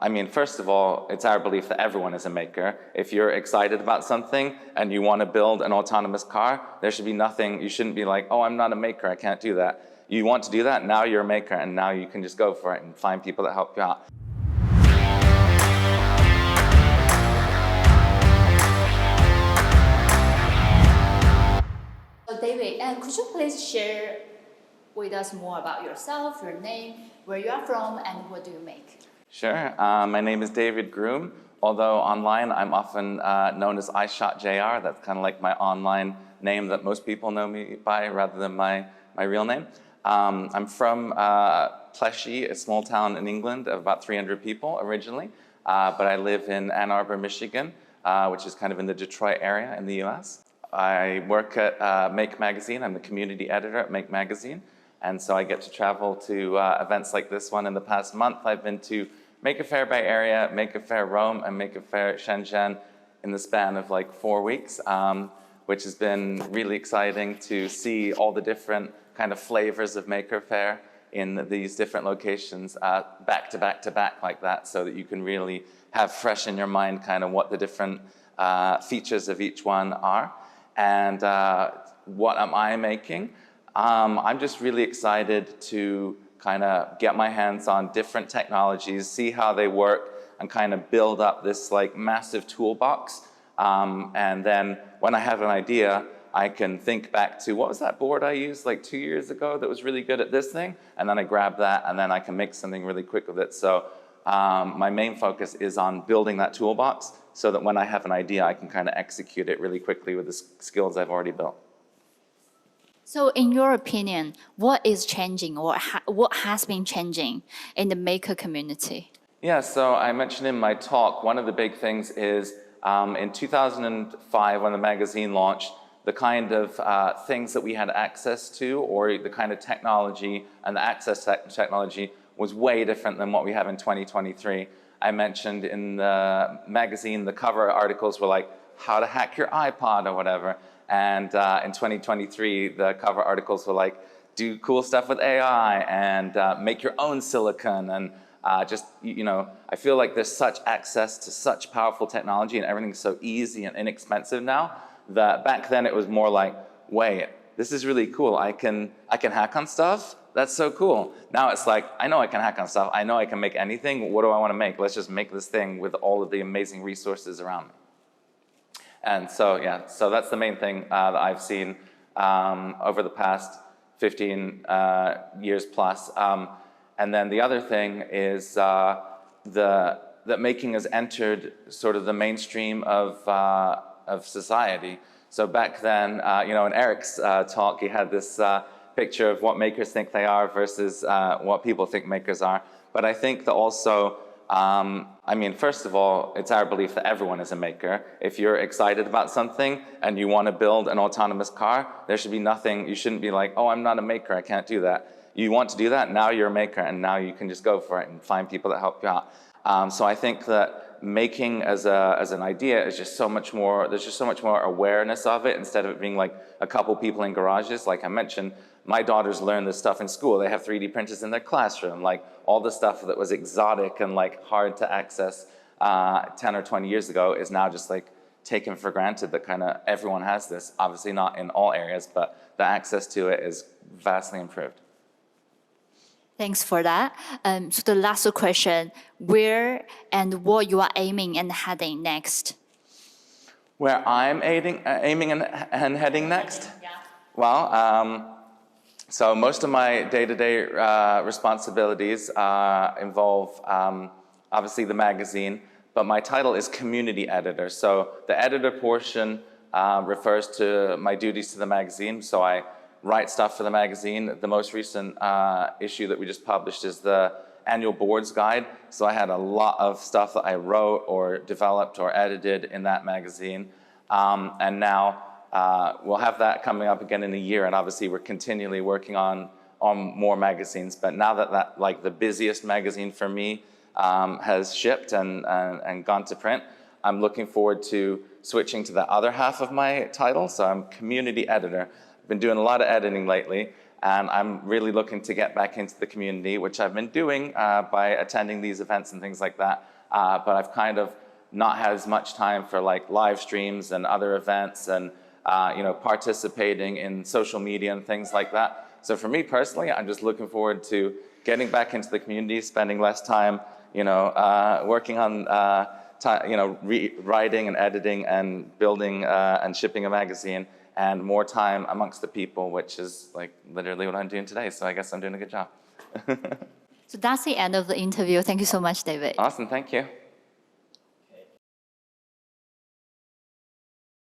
I mean, first of all, it's our belief that everyone is a maker. If you're excited about something and you want to build an autonomous car, there should be nothing, you shouldn't be like, oh, I'm not a maker, I can't do that. You want to do that, now you're a maker, and now you can just go for it and find people that help you out. So David, could you please share with us more about yourself, your name, where you are from, and what do you make? Sure. My name is David Groom, although online I'm often known as iShotJR. That's kind of like my online name that most people know me by rather than my real name. I'm from Pleshy, a small town in England of about 300 people originally, but I live in Ann Arbor, Michigan, which is kind of in the Detroit area in the US. I work at Make Magazine. I'm the community editor at Make Magazine, and so I get to travel to events like this one. In the past month, I've been to Maker Faire Bay Area, Maker Faire Rome, and Maker Faire Shenzhen in the span of like 4 weeks, which has been really exciting to see all the different kind of flavors of Maker Faire in these different locations back to back to back like that, so that you can really have fresh in your mind kind of what the different features of each one are. And what am I making? I'm just really excited to kind of get my hands on different technologies, see how they work, and kind of build up this like massive toolbox. And then when I have an idea, I can think back to, what was that board I used like 2 years ago that was really good at this thing? And then I grab that, and then I can make something really quick with it. So my main focus is on building that toolbox so that when I have an idea, I can kind of execute it really quickly with the skills I've already built. So in your opinion, what is changing, or what has been changing in the maker community? Yeah, so I mentioned in my talk, one of the big things is in 2005 when the magazine launched, the kind of things that we had access to, or the kind of technology and the access to technology, was way different than what we have in 2023. I mentioned in the magazine, the cover articles were like, how to hack your iPod or whatever. And in 2023, the cover articles were like, do cool stuff with AI and make your own silicon. And just, you know, I feel like there's such access to such powerful technology and everything's so easy and inexpensive now that back then it was more like, wait, this is really cool. I can hack on stuff. That's so cool. Now it's like, I know I can hack on stuff. I know I can make anything. What do I want to make? Let's just make this thing with all of the amazing resources around me. And so, yeah, so that's the main thing that I've seen over the past 15 years plus. And then the other thing is that making has entered sort of the mainstream of society. So back then, you know, in Eric's talk, he had this picture of what makers think they are versus what people think makers are. But I think that also, I mean, first of all, it's our belief that everyone is a maker. If you're excited about something and you want to build an autonomous car, there should be nothing, you shouldn't be like, oh, I'm not a maker, I can't do that. You want to do that, now you're a maker, and now you can just go for it and find people that help you out. So I think that making as an idea is just so much more, there's just so much more awareness of it instead of it being like a couple people in garages. Like I mentioned, my daughters learn this stuff in school. They have 3D printers in their classroom. Like all the stuff that was exotic and like hard to access 10 or 20 years ago is now just like taken for granted that kind of everyone has this. Obviously not in all areas, but the access to it is vastly improved. Thanks for that. So the last question, where and what you are aiming and heading next? Where I'm aiming and heading next? Yeah. Well, so most of my day-to-day responsibilities involve obviously the magazine, but my title is community editor. So the editor portion refers to my duties to the magazine. So I write stuff for the magazine. The most recent issue that we just published is the annual boards guide. So I had a lot of stuff that I wrote or developed or edited in that magazine. And now we'll have that coming up again in a year. And obviously we're continually working on more magazines. But now that like the busiest magazine for me has shipped and gone to print, I'm looking forward to switching to the other half of my title. So I'm community editor. I've been doing a lot of editing lately, And I'm really looking to get back into the community, which I've been doing by attending these events and things like that. But I've kind of not had as much time for like live streams and other events and participating in social media and things like that. So for me personally, I'm just looking forward to getting back into the community, spending less time, working on, writing and editing and building and shipping a magazine, and more time amongst the people, which is like literally what I'm doing today. So I guess I'm doing a good job. So that's the end of the interview. Thank you so much, David. Awesome, thank you.